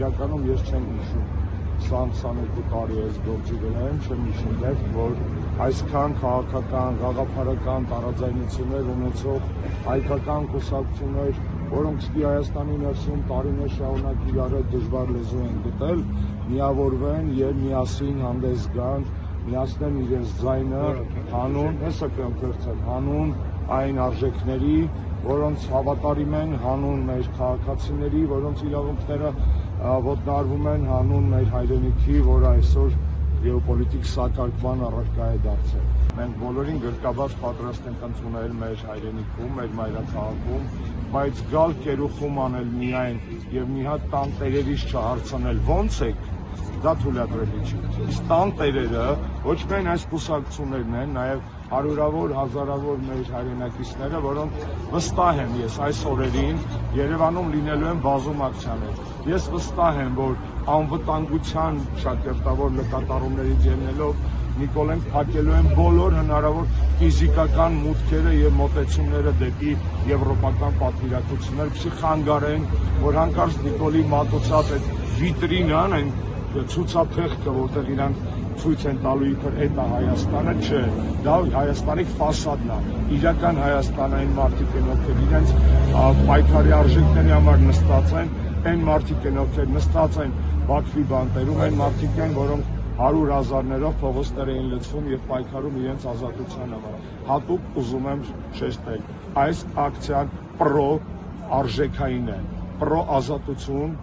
իրականում ես չեմ հիշում 20-22 տարի այս գործի վրա եմ, չեմ հիշում դեռ, որ այսքան քաղաքական, գաղափարական տարաձայնություններ ունեցող հայկական կուսակցություններ, որոնք Հայաստանի ներսում տարիներ շարունակ իրար հետ դժվար լեզու են գտել, միավորվեն եւ միասին հանդես գան, միացնեն իրենց ձայնը հանուն այն արժեքների, որոնց հավատարիմ են, հանուն մեր քաղաքացիների, որոնց իրավունքները ոտնահարվում են, հանուն մեր հայրենիքի, որ այսօր գեոպոլիտիկ սակարկման առարկա է դարձել։ Մենք բոլորին գրկաբաց պատրաստ ենք ընդունել մեր հայրենիքում, մեր մայրաքաղաքում, բայց գալ կերուխում անել միայն եւ մի հատ տան տերերից չհարցնել ո՞նց եք, դա թույլատրելի չէ։ Իսկ տան տերերը ոչ միայն այս կուսակցություններն են, նաեւ հարյուրավոր, հազարավոր մեր հայրենակիցները, որոնք վստահ եմ ես այս օրերին Երևանում լինելու են բազում ակցիաներ։ Ես վստահ եմ, որ անվտանգության շակերտավոր նկատառումներից ելնելով Նիկոլեն փակելու են բոլոր հնարավոր ֆիզիկական մուտքերը եւ մոտեցումները դեպի եվրոպական պատվիրակություններ, որպեսզի խանգարեն, որ հանկարծ Նիկոլի մատուցած այդ վիտրինան, այն ցուցափեղկը, որտեղ իրանք ցույց են տալու իբր այդ է Հայաստանը, չէ, դա Հայաստանի ֆասադն է, իրական Հայաստանը այն մարդիկ են, ովքեր իրենց պայքարի արժեքների համար նստած են, այն մարդիկ են, ովքեր նստած են Բաքվի բանտերում, այն մարդիկ են, որոնք 100,000-ներով փողոցներ էին լցվում եւ պայքարում իրենց ազատության համար։ Հատուկ ուզում եմ շեշտել, այս ակցիան պրո-արժեքային է, պրո-ազատություն,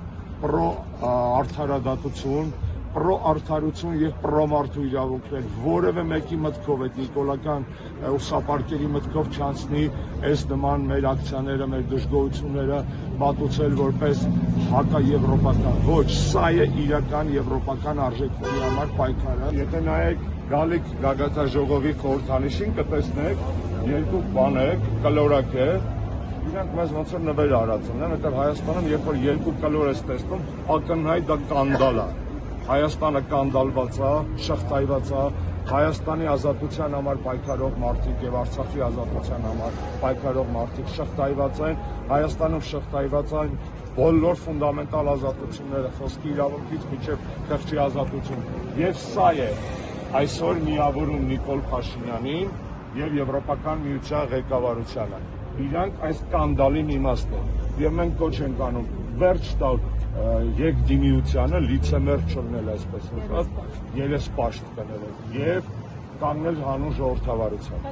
պրո-արդարադատություն, պրո-արդարություն եւ պրո-մարդու իրավունքներ, որևէ մեկի մտքով այդ նիկոլական ուսապարկերի մտքով չանցնի այս նման մեր ակցիաները, մեր դժգոհությունները մատուցել որպես հակաեվրոպական, ոչ, սա է իրական եվրոպական արժեքների համար պայքարը։ Եթե նայեք գալիք գագաթաժողովի խորհրդանիշին կտեսնեք երկու բան է, կլորակ է, իրանք մեզ ոնց որ նվեր արած են, որտեղ Հայաստանում երբ որ երկու կլոր ես տեսնում, ակնհայտ դա կանդալ է։ Հայաստանը կանդալված է, շղթայված է, Հայաստանի ազատության համար պայքարող մարդիկ եւ Արցախի ազատության համար պայքարող մարդիկ շղթայված են, Հայաստանում շղթայված են բոլոր ֆունդամենտալ ազատությունները, խոսքի իրավունքից մինչեւ խղճի ազատություն։ Եվ սա է այսօր միավորում Նիկոլ Փաշինյանին եւ Եվրոպական միության ղեկավարությանը։ Իրանք այս կանդալին իմաստ են եւ մենք կոչ ենք անում վերջ տալ երկդիմիությանը լիցեմեր չլնել, այսպես ասած, երեսպաշտ կնել եւ կանգնել հանուն ժողովրդավարության։